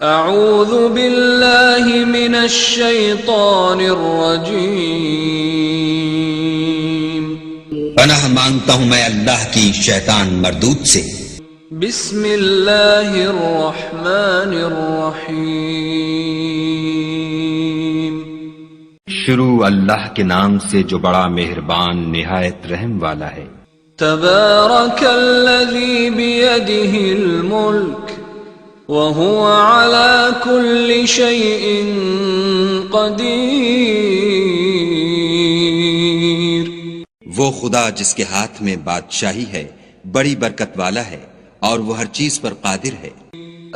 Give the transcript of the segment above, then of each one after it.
اعوذ باللہ من الشیطان الرجیم، پناہ مانگتا ہوں میں اللہ کی شیطان مردود سے۔ بسم اللہ الرحمن الرحیم، شروع اللہ کے نام سے جو بڑا مہربان نہایت رحم والا ہے۔ تبارک الذی بیدہ الملک وهو على كل شيء قدیر، وہ خدا جس کے ہاتھ میں بادشاہی ہے بڑی برکت والا ہے اور وہ ہر چیز پر قادر ہے۔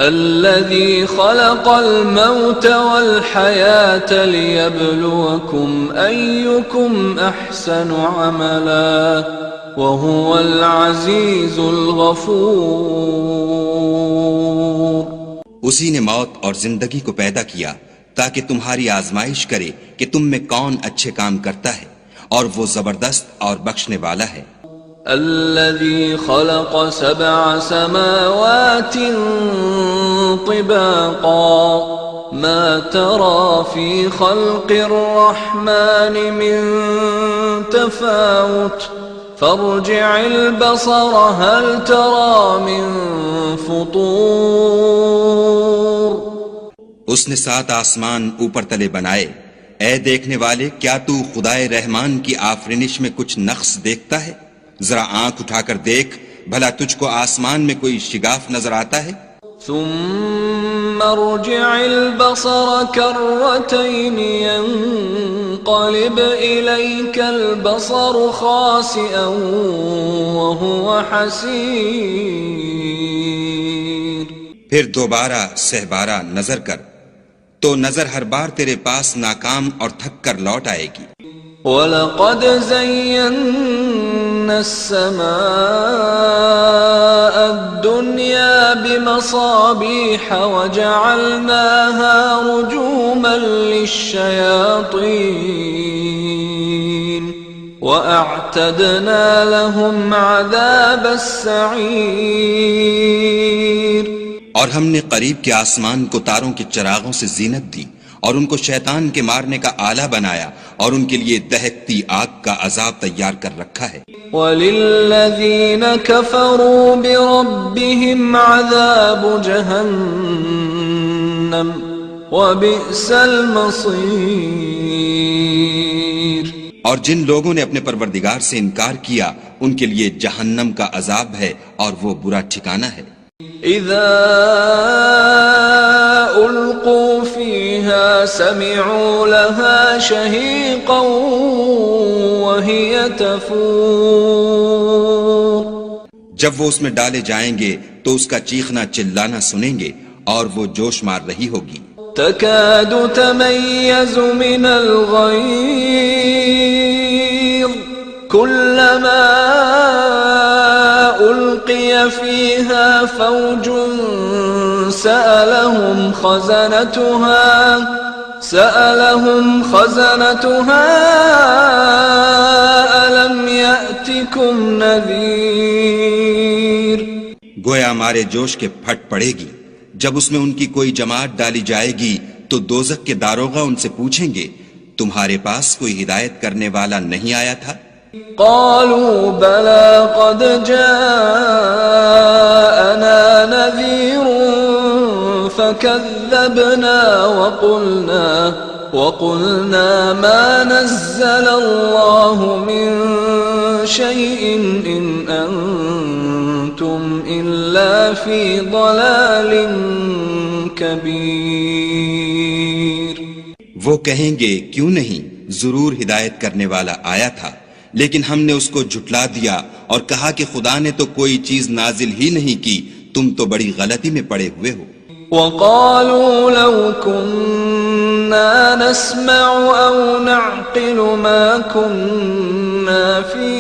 الذي خلق الموت والحياة ليبلوكم أيكم أحسن عملا وهو العزيز الغفور، اسی نے موت اور زندگی کو پیدا کیا تاکہ تمہاری آزمائش کرے کہ تم میں کون اچھے کام کرتا ہے، اور وہ زبردست اور بخشنے والا ہے۔ الذي خلق 7 سماوات طباقا ما ترى في خلق الرحمن من تفاوت فارجع البصر هل ترى من فطور، اس نے 7 آسمان اوپر تلے بنائے، اے دیکھنے والے کیا تو خدائے رحمان کی آفرینش میں کچھ نقص دیکھتا ہے؟ ذرا آنکھ اٹھا کر دیکھ بھلا تجھ کو آسمان میں کوئی شگاف نظر آتا ہے؟ ثم ارجع البصر كرتين ينقلب إليك البصر خاسئا وهو حسير، پھر دوبارہ سہبارہ نظر کر تو نظر ہر بار تیرے پاس ناکام اور تھک کر لوٹ آئے گی۔ وَلَقَدْ زَيَّنَّا السَّمَاءَ الدُّنْيَا بِمَصَابِيحَ وَجَعَلْنَاهَا رُجُومًا لِلشَّيَاطِينِ وَأَعْتَدْنَا لَهُمْ عَذَابَ السَّعِيرِ، اور ہم نے قریب کے آسمان کو تاروں کے چراغوں سے زینت دی اور ان کو شیطان کے مارنے کا آلہ بنایا اور ان کے لیے دہکتی آگ کا عذاب تیار کر رکھا ہے۔ وَلِلَّذِينَ كَفَرُوا بِرَبِّهِمْ عَذَابُ جَهَنَّمَ وَبِئْسَ الْمَصِيرُ، اور جن لوگوں نے اپنے پروردگار سے انکار کیا ان کے لیے جہنم کا عذاب ہے اور وہ برا ٹھکانہ ہے۔ اذا القوا فيها سمعوا لها شهيقا وهي تفور، جب وہ اس میں ڈالے جائیں گے تو اس کا چیخنا چلانا سنیں گے اور وہ جوش مار رہی ہوگی۔ تكاد تميز من الغيظ كلما ألقي فيها فوج سألهم خزنتها ألم يأتكم نذير، گویا مارے جوش کے پھٹ پڑے گی جب اس میں ان کی کوئی جماعت ڈالی جائے گی تو دوزخ کے داروغہ ان سے پوچھیں گے تمہارے پاس کوئی ہدایت کرنے والا نہیں آیا تھا؟ قالوا بلى قد جاءنا نذير فكذبنا وقلنا ما نزل الله من شيء إن أنتم إلا في ضلال كبير، وہ کہیں گے کیوں نہیں، ضرور ہدایت کرنے والا آیا تھا، لیکن ہم نے اس کو جھٹلا دیا اور کہا کہ خدا نے تو کوئی چیز نازل ہی نہیں کی، تم تو بڑی غلطی میں پڑے ہوئے ہو۔ وقالوا لو كنا نسمع أو نعقل ما كنا في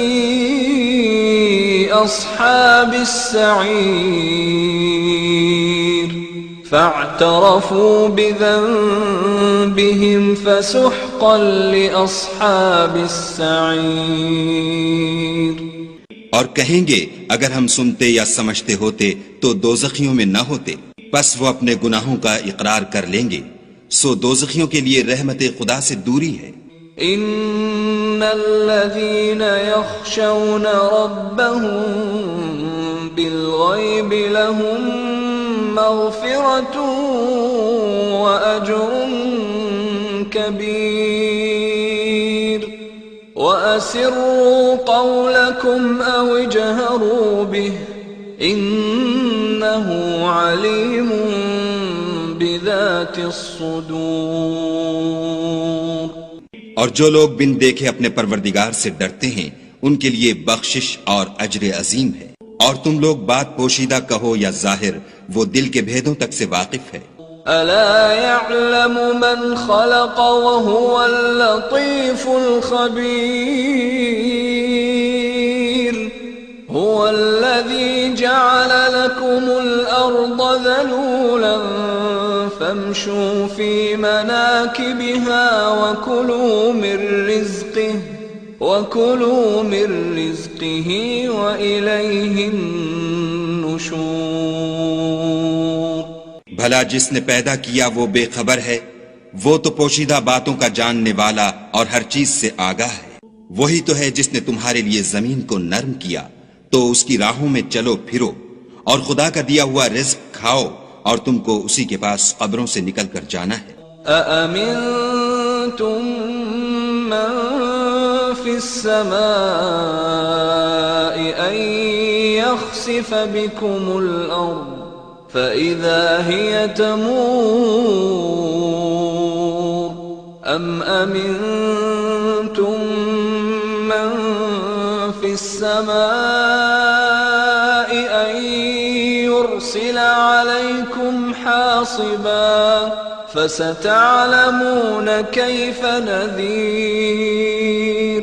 أصحاب السعير، فاعترفوا بذنبهم فسحقا لأصحاب السعير، اور کہیں گے اگر ہم سنتے یا سمجھتے ہوتے تو دوزخیوں میں نہ ہوتے۔ پس وہ اپنے گناہوں کا اقرار کر لیں گے، سو دوزخیوں کے لیے رحمت خدا سے دوری ہے۔ ان الذين يخشون ربهم بالغيب لهم مغفرة واجر كبير واسروا قولكم او اجهروا به انه عليم بذات الصدور۔ اور جو لوگ بن دیکھے اپنے پروردگار سے ڈرتے ہیں ان کے لیے بخشش اور اجر عظیم ہے۔ اور تم لوگ بات پوشیدہ کہو یا ظاہر، وہ دل کے بھیدوں تک سے واقف ہے۔ الا يعلم من خلق وهو اللطيف الخبير هو الذي جعل لكم الارض ذلولا فامشوا في مناكبها وكلوا من رزقه وإليه النشور۔ بھلا جس نے پیدا کیا وہ بے خبر ہے، وہ تو پوشیدہ باتوں کا جاننے والا اور ہر چیز سے آگاہ ہے۔ وہی تو ہے جس نے تمہارے لیے زمین کو نرم کیا، تو اس کی راہوں میں چلو پھرو اور خدا کا دیا ہوا رزق کھاؤ، اور تم کو اسی کے پاس قبروں سے نکل کر جانا ہے۔ أأمنتم من في السماء أن يخسف بكم الأرض فإذا هي تمور أم أمنتم من في السماء أن يرسل عليكم حاصبا فستعلمون كيف نذير۔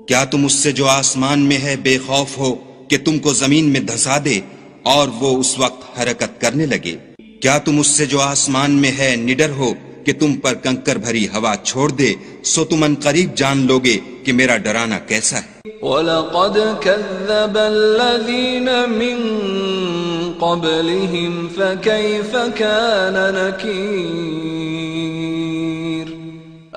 کیا تم اس سے جو آسمان میں ہے بے خوف ہو کہ تم کو زمین میں دھسا دے اور وہ اس وقت حرکت کرنے لگے؟ کیا تم اس سے جو آسمان میں ہے نڈر ہو کہ تم پر کنکر بھری ہوا چھوڑ دے؟ سو تم ان قریب جان لوگے کہ میرا ڈرانا کیسا ہے۔ وَلَقَدْ كَذَّبَ الَّذِينَ مِن قَبْلِهِمْ فَكَيْفَ كَانَ نَكِيرِ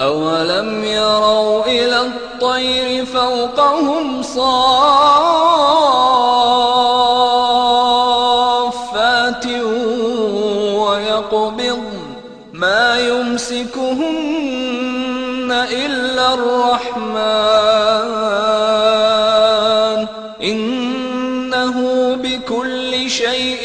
أَوَلَمْ يَرَوْا إِلَى الطَّيْرِ فَوْقَهُمْ صَافَّاتٍ وَيَقْبِضْنَ مَا يُمْسِكُهُنَّ إِلَّا الرَّحْمَنُ إِنَّهُ بِكُلِّ شَيْءٍ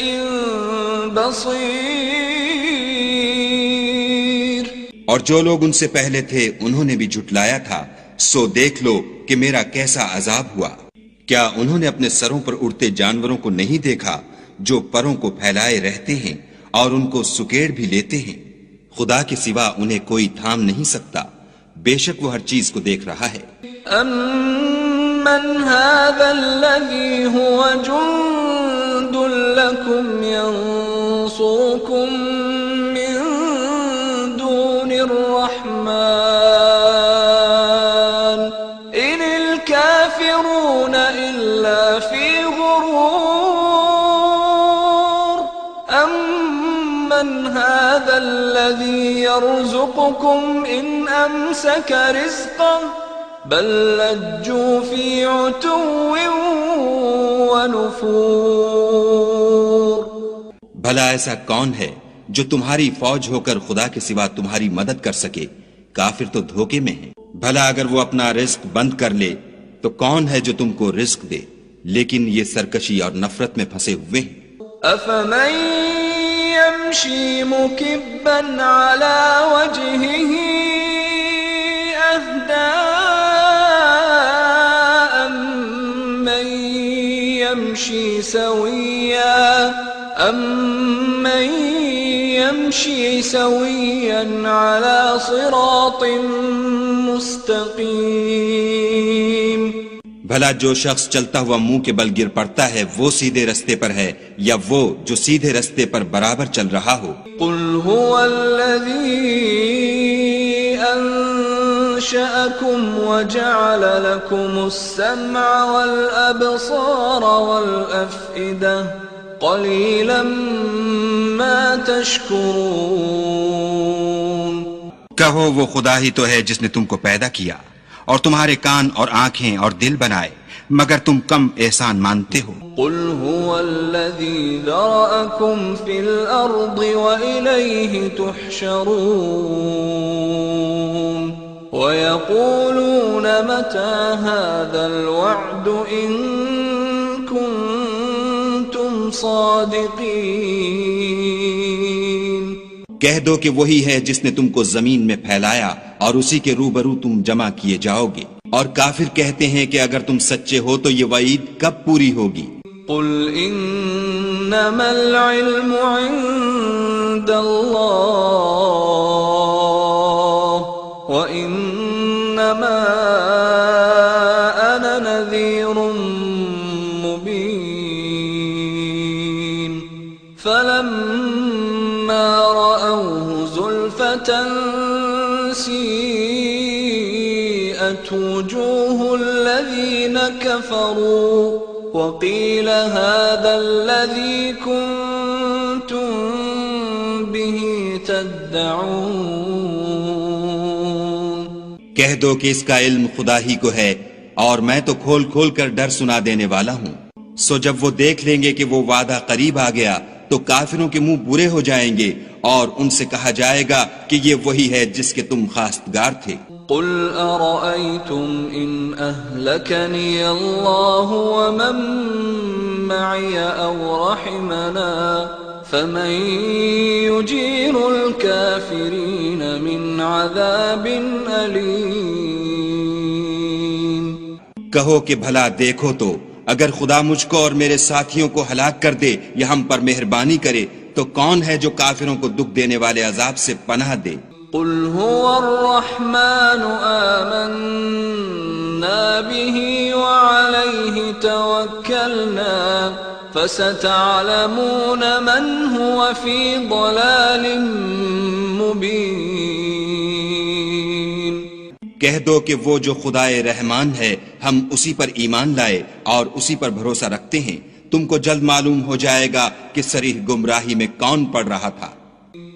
بَصِيرٌ۔ اور جو لوگ ان سے پہلے تھے انہوں نے بھی جھٹلایا تھا، سو دیکھ لو کہ میرا کیسا عذاب ہوا۔ کیا انہوں نے اپنے سروں پر اڑتے جانوروں کو نہیں دیکھا جو پروں کو پھیلائے رہتے ہیں اور ان کو سکیڑ بھی لیتے ہیں؟ خدا کے سوا انہیں کوئی تھام نہیں سکتا، بے شک وہ ہر چیز کو دیکھ رہا ہے۔ أَمَّنْ هَذَا الَّذِي هُوَ جُنْدٌ لَكُمْ يَنْصُرُكُمْ مِنْ دُونِ الرَّحْمَنِ إِنِ الْكَافِرُونَ إِلَّا فِي غُرُورٍ أَمَّنْ هَذَا الَّذِي يَرْزُقُكُمْ إِنْ أَمْسَكَ رِزْقَهُ بل لجوا في عتو ونفور۔ بھلا ایسا کون ہے جو تمہاری فوج ہو کر خدا کے سوا تمہاری مدد کر سکے؟ کافر تو دھوکے میں ہیں۔ بھلا اگر وہ اپنا رزق بند کر لے تو کون ہے جو تم کو رزق دے؟ لیکن یہ سرکشی اور نفرت میں پھنسے ہوئے ہیں۔ أفمن يمشي مكبا على وجهه أهدى أمن يمشي سويا على صراط مستقيم۔ بھلا جو شخص چلتا ہوا منہ کے بل گر پڑتا ہے وہ سیدھے رستے پر ہے یا وہ جو سیدھے رستے پر برابر چل رہا ہو؟ قل هو الذي أنشأكم وجعل لكم السمع والأبصار والأفئدة قليلا ما تشكرون. کہو وہ خدا ہی تو ہے جس نے تم کو پیدا کیا اور تمہارے کان اور آنکھیں اور دل بنائے، مگر تم کم احسان مانتے ہو. قل هو الذي ذرأكم في الأرض وإليه تحشرون. ويقولون متى هذا الوعد إن كنتم صادقين. کہہ دو کہ وہی ہے جس نے تم کو زمین میں پھیلایا اور اسی کے روبرو تم جمع کیے جاؤ گے. اور کافر کہتے ہیں کہ اگر تم سچے ہو تو یہ وعید کب پوری ہوگی؟ قل انما العلم عند اللہ وانما انا نذیر مبین. فلما رأوه زلفة سیئت وجوه الذین كفروا وقیل هذا الذی کنتم به تدعون. کہہ دو کہ اس کا علم خدا ہی کو ہے اور میں تو کھول کھول کر ڈر سنا دینے والا ہوں. سو جب وہ دیکھ لیں گے کہ وہ وعدہ قریب آ گیا تو کافروں کے منہ برے ہو جائیں گے اور ان سے کہا جائے گا کہ یہ وہی ہے جس کے تم خواستگار تھے. قل ارأيتم ان اهلكني الله ومن معي او رحمنا فمن يجير الكافرين من عذاب أليم. کہو کہ بھلا دیکھو تو اگر خدا مجھ کو اور میرے ساتھیوں کو ہلاک کر دے یا ہم پر مہربانی کرے تو کون ہے جو کافروں کو دکھ دینے والے عذاب سے پناہ دے؟ قل هو الرحمن آمنا به وعليه توكلنا فستعلمون من هو في ضلال مبين. کہہ دو کہ وہ جو خدائے رحمان ہے ہم اسی پر ایمان لائے اور اسی پر بھروسہ رکھتے ہیں، تم کو جلد معلوم ہو جائے گا کہ صریح گمراہی میں کون پڑ رہا تھا.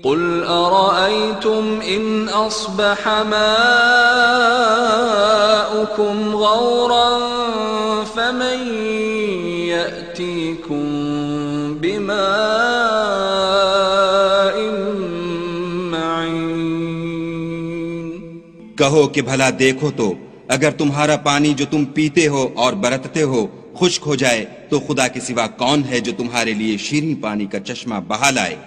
قل أرأيتم إن أصبح ماؤكم غورا فمن يأتيكم بماء معين. کہو کہ بھلا دیکھو تو اگر تمہارا پانی جو تم پیتے ہو اور برتتے ہو خشک ہو جائے تو خدا کے سوا کون ہے جو تمہارے لیے شیریں پانی کا چشمہ بہا لائے؟